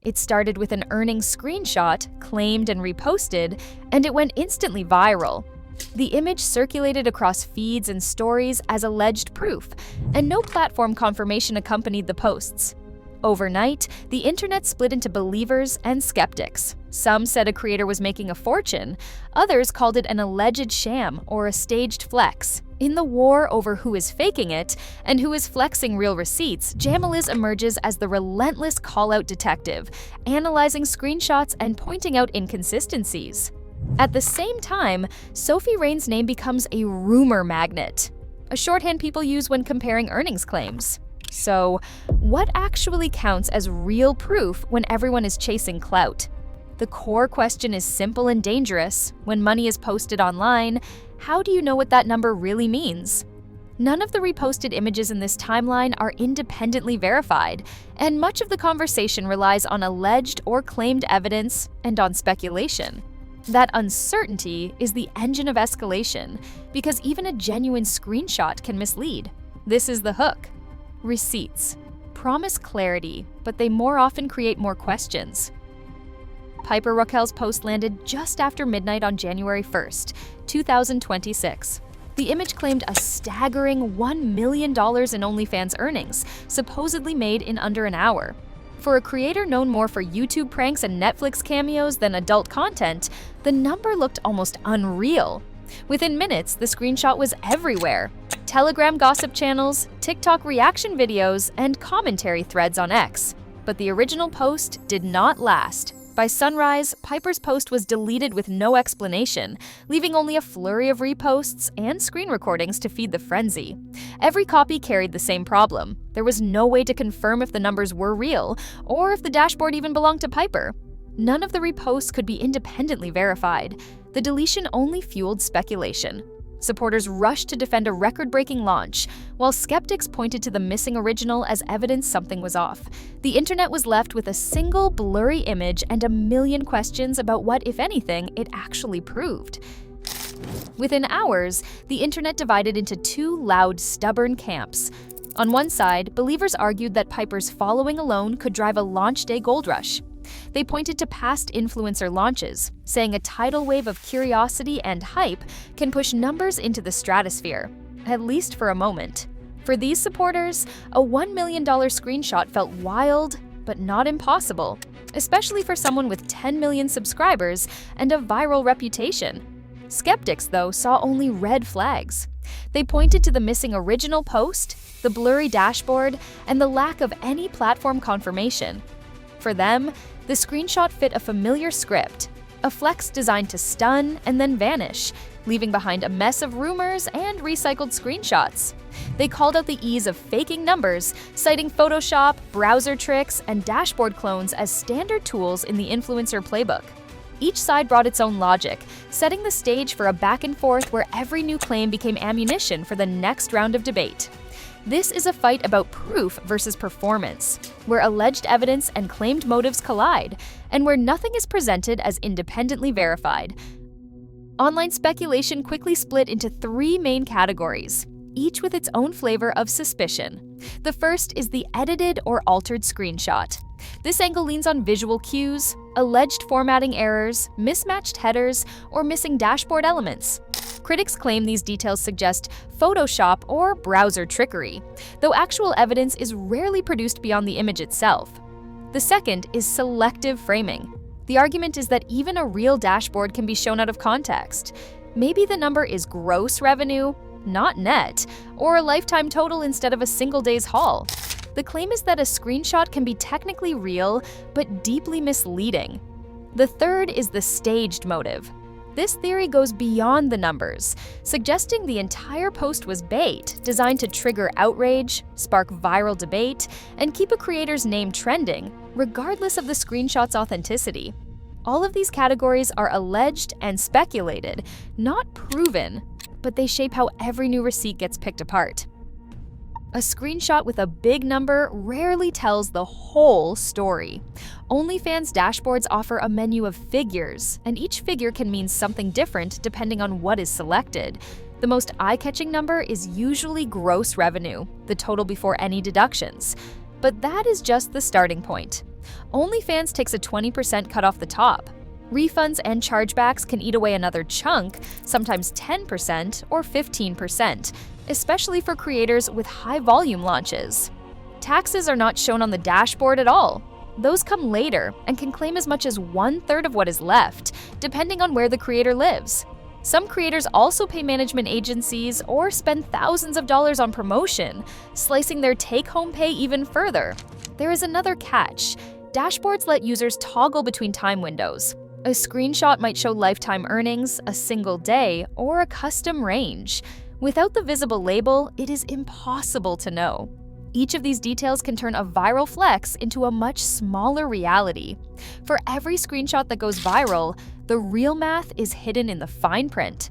It started with an earnings screenshot, claimed and reposted, and it went instantly viral. The image circulated across feeds and stories as alleged proof, and no platform confirmation accompanied the posts. Overnight, the internet split into believers and skeptics. Some said a creator was making a fortune, others called it an alleged sham or a staged flex. In the war over who is faking it and who is flexing real receipts, Jameliz emerges as the relentless call-out detective, analyzing screenshots and pointing out inconsistencies. At the same time, Sophie Rain's name becomes a rumor magnet, a shorthand people use when comparing earnings claims. So, what actually counts as real proof when everyone is chasing clout? The core question is simple and dangerous. When money is posted online, how do you know what that number really means? None of the reposted images in this timeline are independently verified, and much of the conversation relies on alleged or claimed evidence and on speculation. That uncertainty is the engine of escalation, because even a genuine screenshot can mislead. This is the hook. Receipts promise clarity, but they more often create more questions. Piper Raquel's post landed just after midnight on January 1st, 2026. The image claimed a staggering $1 million in OnlyFans earnings, supposedly made in under an hour. For a creator known more for YouTube pranks and Netflix cameos than adult content, the number looked almost unreal. Within minutes, the screenshot was everywhere. Telegram gossip channels, TikTok reaction videos, and commentary threads on X. But the original post did not last. By sunrise, Piper's post was deleted with no explanation, leaving only a flurry of reposts and screen recordings to feed the frenzy. Every copy carried the same problem. There was no way to confirm if the numbers were real, or if the dashboard even belonged to Piper. None of the reposts could be independently verified. The deletion only fueled speculation. Supporters rushed to defend a record-breaking launch, while skeptics pointed to the missing original as evidence something was off. The internet was left with a single blurry image and a million questions about what, if anything, it actually proved. Within hours, the internet divided into two loud, stubborn camps. On one side, believers argued that Piper's following alone could drive a launch day gold rush. They pointed to past influencer launches, saying a tidal wave of curiosity and hype can push numbers into the stratosphere, at least for a moment. For these supporters, a $1 million screenshot felt wild, but not impossible, especially for someone with 10 million subscribers and a viral reputation. Skeptics, though, saw only red flags. They pointed to the missing original post, the blurry dashboard, and the lack of any platform confirmation. For them, the screenshot fit a familiar script, a flex designed to stun and then vanish, leaving behind a mess of rumors and recycled screenshots. They called out the ease of faking numbers, citing Photoshop, browser tricks, and dashboard clones as standard tools in the influencer playbook. Each side brought its own logic, setting the stage for a back and forth where every new claim became ammunition for the next round of debate. This is a fight about proof versus performance, where alleged evidence and claimed motives collide, and where nothing is presented as independently verified. Online speculation quickly split into three main categories, each with its own flavor of suspicion. The first is the edited or altered screenshot. This angle leans on visual cues, alleged formatting errors, mismatched headers, or missing dashboard elements. Critics claim these details suggest Photoshop or browser trickery, though actual evidence is rarely produced beyond the image itself. The second is selective framing. The argument is that even a real dashboard can be shown out of context. Maybe the number is gross revenue, not net, or a lifetime total instead of a single day's haul. The claim is that a screenshot can be technically real, but deeply misleading. The third is the staged motive. This theory goes beyond the numbers, suggesting the entire post was bait, designed to trigger outrage, spark viral debate, and keep a creator's name trending, regardless of the screenshot's authenticity. All of these categories are alleged and speculated, not proven, but they shape how every new receipt gets picked apart. A screenshot with a big number rarely tells the whole story. OnlyFans dashboards offer a menu of figures, and each figure can mean something different depending on what is selected. The most eye-catching number is usually gross revenue, the total before any deductions. But that is just the starting point. OnlyFans takes a 20% cut off the top. Refunds and chargebacks can eat away another chunk, sometimes 10% or 15%, especially for creators with high-volume launches. Taxes are not shown on the dashboard at all. Those come later and can claim as much as 1/3 of what is left, depending on where the creator lives. Some creators also pay management agencies or spend thousands of dollars on promotion, slicing their take-home pay even further. There is another catch. Dashboards let users toggle between time windows. A screenshot might show lifetime earnings, a single day, or a custom range. Without the visible label, it is impossible to know. Each of these details can turn a viral flex into a much smaller reality. For every screenshot that goes viral, the real math is hidden in the fine print.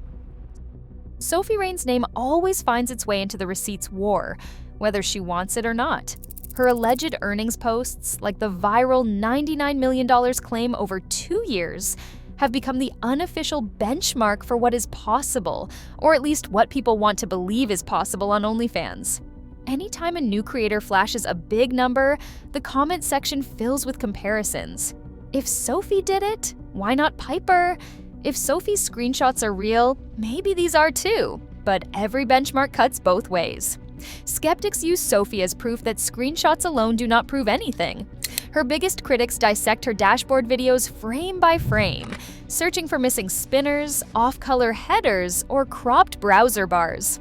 Sophie Rain's name always finds its way into the receipts war, whether she wants it or not. Her alleged earnings posts, like the viral $99 million claim over 2 years, have become the unofficial benchmark for what is possible, or at least what people want to believe is possible on OnlyFans. Anytime a new creator flashes a big number, the comment section fills with comparisons. If Sophie did it, why not Piper? If Sophie's screenshots are real, maybe these are too. But every benchmark cuts both ways. Skeptics use Sophie as proof that screenshots alone do not prove anything. Her biggest critics dissect her dashboard videos frame by frame, searching for missing spinners, off-color headers, or cropped browser bars.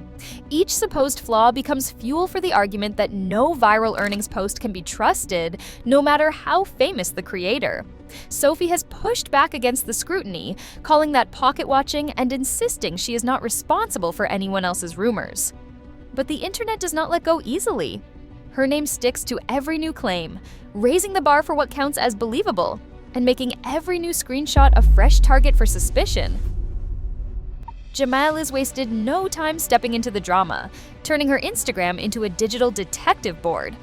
Each supposed flaw becomes fuel for the argument that no viral earnings post can be trusted, no matter how famous the creator. Sophie has pushed back against the scrutiny, calling that pocket watching and insisting she is not responsible for anyone else's rumors. But the internet does not let go easily. Her name sticks to every new claim, raising the bar for what counts as believable, and making every new screenshot a fresh target for suspicion. Jameliz wasted no time stepping into the drama, turning her Instagram into a digital detective board.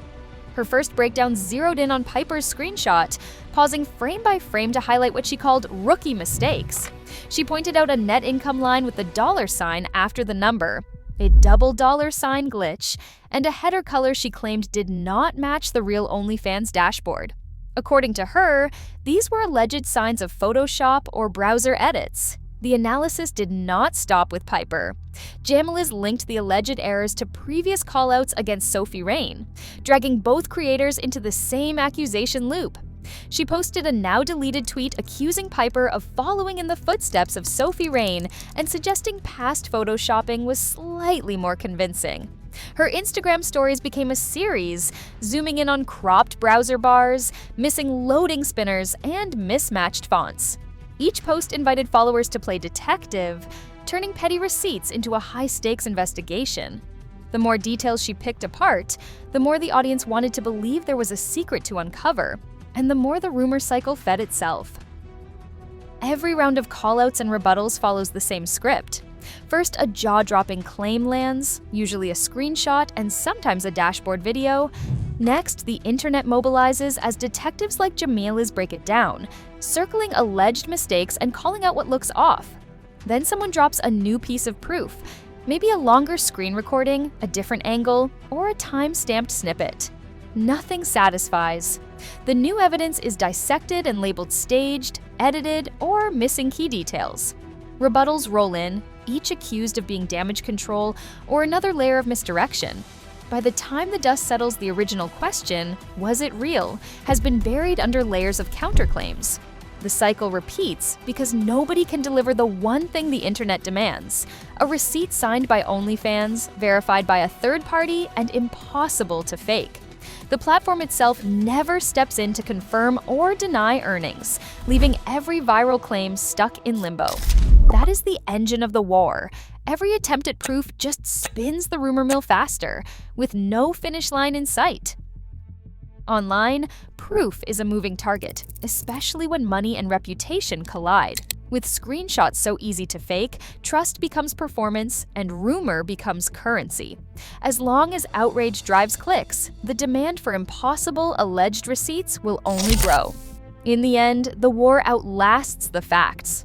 Her first breakdown zeroed in on Piper's screenshot, pausing frame by frame to highlight what she called rookie mistakes. She pointed out a net income line with the $sign after the number, a double $sign glitch, and a header color she claimed did not match the real OnlyFans dashboard. According to her, these were alleged signs of Photoshop or browser edits. The analysis did not stop with Piper. Jameliz linked the alleged errors to previous callouts against Sophie Rain, dragging both creators into the same accusation loop. She posted a now-deleted tweet accusing Piper of following in the footsteps of Sophie Rain and suggesting past photoshopping was slightly more convincing. Her Instagram stories became a series, zooming in on cropped browser bars, missing loading spinners, and mismatched fonts. Each post invited followers to play detective, turning petty receipts into a high-stakes investigation. The more details she picked apart, the more the audience wanted to believe there was a secret to uncover, and the more the rumor cycle fed itself. Every round of callouts and rebuttals follows the same script. First, a jaw-dropping claim lands, usually a screenshot and sometimes a dashboard video. Next, the internet mobilizes as detectives like Jameliz break it down, circling alleged mistakes and calling out what looks off. Then someone drops a new piece of proof, maybe a longer screen recording, a different angle, or a time-stamped snippet. Nothing satisfies. The new evidence is dissected and labeled staged, edited, or missing key details. Rebuttals roll in, each accused of being damage control or another layer of misdirection. By the time the dust settles, the original question, was it real, has been buried under layers of counterclaims. The cycle repeats because nobody can deliver the one thing the internet demands: a receipt signed by OnlyFans, verified by a third party, and impossible to fake. The platform itself never steps in to confirm or deny earnings, leaving every viral claim stuck in limbo. That is the engine of the war. Every attempt at proof just spins the rumor mill faster, with no finish line in sight. Online, proof is a moving target, especially when money and reputation collide. With screenshots so easy to fake, trust becomes performance and rumor becomes currency. As long as outrage drives clicks, the demand for impossible alleged receipts will only grow. In the end, the war outlasts the facts.